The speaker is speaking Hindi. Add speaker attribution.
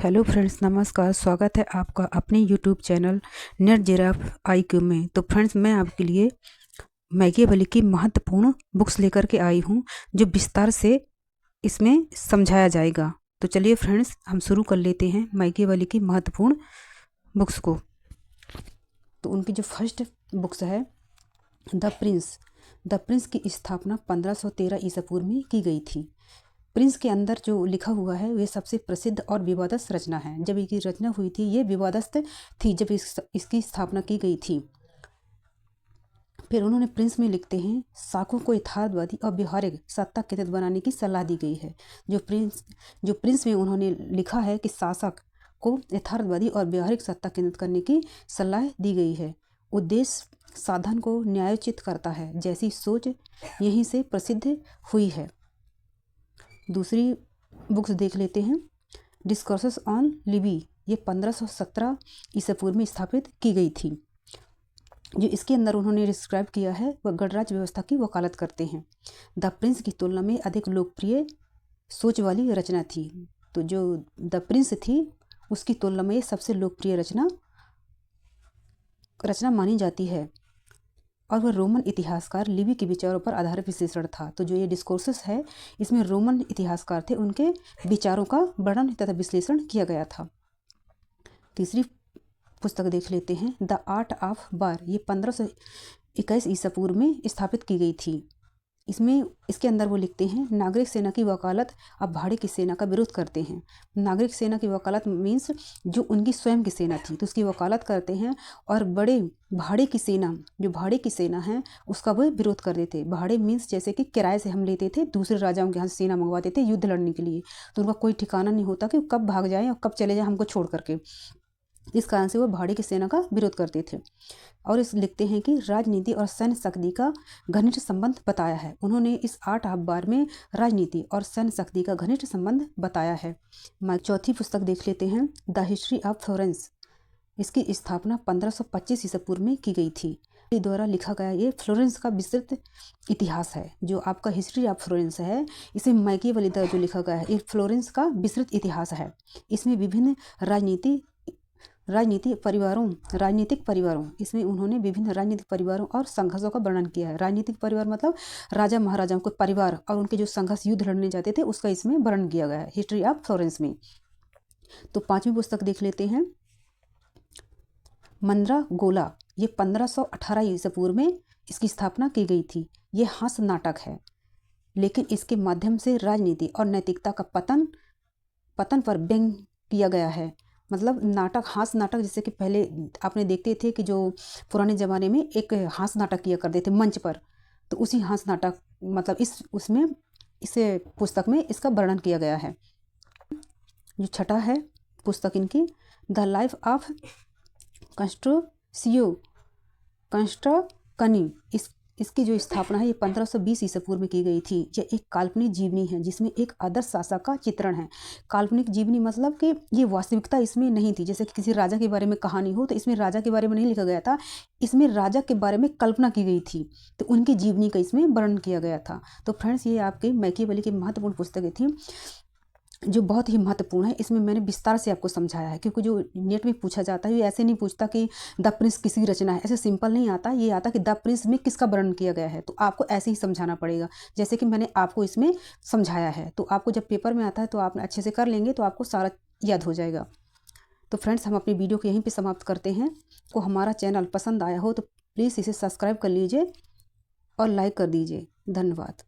Speaker 1: हेलो फ्रेंड्स, नमस्कार। स्वागत है आपका अपने YouTube channel net giraffe IQ में। तो फ्रेंड्स, मैं आपके लिए मैकियावेली की महत्वपूर्ण बुक्स लेकर के आई हूँ जो विस्तार से इसमें समझाया जाएगा। तो चलिए फ्रेंड्स, हम शुरू कर लेते हैं मैकियावेली की महत्वपूर्ण बुक्स को। तो उनकी जो फर्स्ट बुक्स है द प्रिंस की स्थापना 1513 ईसा पूर्व में की गई थी। प्रिंस के अंदर जो लिखा हुआ है वह सबसे प्रसिद्ध और विवादस्त रचना है। जब इसकी रचना हुई थी ये विवादस्त थी जब इसकी स्थापना की गई थी। फिर उन्होंने प्रिंस में लिखते हैं, शाकों को यथार्थवादी और व्यवहारिक सत्ता केंद्रित बनाने की सलाह दी गई है। जो प्रिंस में उन्होंने लिखा है कि शासक को यथार्थवादी और व्यवहारिक सत्ता केंद्रित करने की सलाह दी गई है। उद्देश्य साधन को न्यायोचित करता है जैसी सोच यहीं से प्रसिद्ध हुई है। दूसरी बुक्स देख लेते हैं। डिस्कोर्सेस ऑन लिबी, ये 1517 ईसा पूर्व में स्थापित की गई थी। जो इसके अंदर उन्होंने डिस्क्राइब किया है वह गणराज्य व्यवस्था की वकालत करते हैं। द प्रिंस की तुलना में अधिक लोकप्रिय सोच वाली रचना थी। तो जो द प्रिंस थी उसकी तुलना में ये सबसे लोकप्रिय रचना मानी जाती है और वह रोमन इतिहासकार लिबी के विचारों पर आधारित विश्लेषण था। तो जो ये डिस्कोर्सेस है इसमें रोमन इतिहासकार थे, उनके विचारों का वर्णन तथा विश्लेषण किया गया था। तीसरी पुस्तक देख लेते हैं, द आर्ट ऑफ वार, ये 1521 ईसा पूर्व में स्थापित की गई थी। इसके अंदर वो लिखते हैं, नागरिक सेना की वकालत अब भाड़े की सेना का विरोध करते हैं। नागरिक सेना की वकालत मीन्स जो उनकी स्वयं की सेना थी तो उसकी वकालत करते हैं और बड़े भाड़े की सेना, जो भाड़े की सेना है उसका वो विरोध कर देते। भाड़े मीन्स जैसे कि किराए से हम लेते थे, दूसरे राजाओं के यहाँ से सेना मंगवाते थे युद्ध लड़ने के लिए। तो उनका कोई ठिकाना नहीं होता कि कब भाग जाए और कब चले जाए हमको छोड़ करके। इस कारण से वो भाड़े की सेना का विरोध करते थे। और इस लिखते हैं कि राजनीति और सैन्य शक्ति का घनिष्ठ संबंध बताया है। उन्होंने इस आर्ट ऑफ वार में राजनीति और सैन्य शक्ति का घनिष्ठ संबंध बताया है। चौथी पुस्तक देख लेते हैं, द हिस्ट्री ऑफ फ्लोरेंस। इसकी स्थापना 1525 ईसा पूर्व में की गई थी। द्वारा लिखा गया ये फ्लोरेंस का विस्तृत इतिहास है। जो आपका हिस्ट्री ऑफ फ्लोरेंस है इसमें मैकियावेली द्वारा जो लिखा गया है ये फ्लोरेंस का विस्तृत इतिहास है। इसमें विभिन्न राजनीतिक परिवारों इसमें उन्होंने विभिन्न राजनीतिक परिवारों और संघर्षों का वर्णन किया है। राजनीतिक परिवार मतलब राजा महाराजाओं के परिवार और उनके जो संघर्ष युद्ध लड़ने जाते थे उसका इसमें वर्णन किया गया है हिस्ट्री ऑफ फ्लोरेंस में। तो पांचवी पुस्तक देख लेते हैं, मंद्रागोला, ये 1518 ईसा पूर्व में इसकी स्थापना की गई थी। ये हास्य नाटक है लेकिन इसके माध्यम से राजनीति और नैतिकता का पतन पर व्यंग किया गया है। मतलब नाटक, हास्य नाटक, जैसे कि पहले आपने देखते थे कि जो पुराने ज़माने में एक हास्य नाटक किया करते थे मंच पर, तो उसी हास्य नाटक मतलब इस पुस्तक में इसका वर्णन किया गया है। जो छठा है पुस्तक इनकी, द लाइफ ऑफ कंस्ट्रकनी, इसकी जो स्थापना है ये 1520 ईसा पूर्व में की गई थी। यह एक काल्पनिक जीवनी है जिसमें एक आदर्श शासक का चित्रण है। काल्पनिक जीवनी मतलब कि ये वास्तविकता इसमें नहीं थी। जैसे कि किसी राजा के बारे में कहानी हो तो इसमें राजा के बारे में नहीं लिखा गया था, इसमें राजा के बारे में कल्पना की गई थी, तो उनकी जीवनी का इसमें वर्णन किया गया था। तो फ्रेंड्स, ये आपके मैकियावेली की महत्वपूर्ण पुस्तकें थी जो बहुत ही महत्वपूर्ण है। इसमें मैंने विस्तार से आपको समझाया है क्योंकि जो नेट में पूछा जाता है ये ऐसे नहीं पूछता कि द प्रिंस किसकी रचना है, ऐसे सिंपल नहीं आता। ये आता कि द प्रिंस में किसका वर्णन किया गया है, तो आपको ऐसे ही समझाना पड़ेगा जैसे कि मैंने आपको इसमें समझाया है। तो आपको जब पेपर में आता है तो आप अच्छे से कर लेंगे तो आपको सारा याद हो जाएगा। तो फ्रेंड्स, हम अपनी वीडियो को यहीं पर समाप्त करते हैं। को हमारा चैनल पसंद आया हो तो प्लीज़ इसे सब्सक्राइब कर लीजिए और लाइक कर दीजिए। धन्यवाद।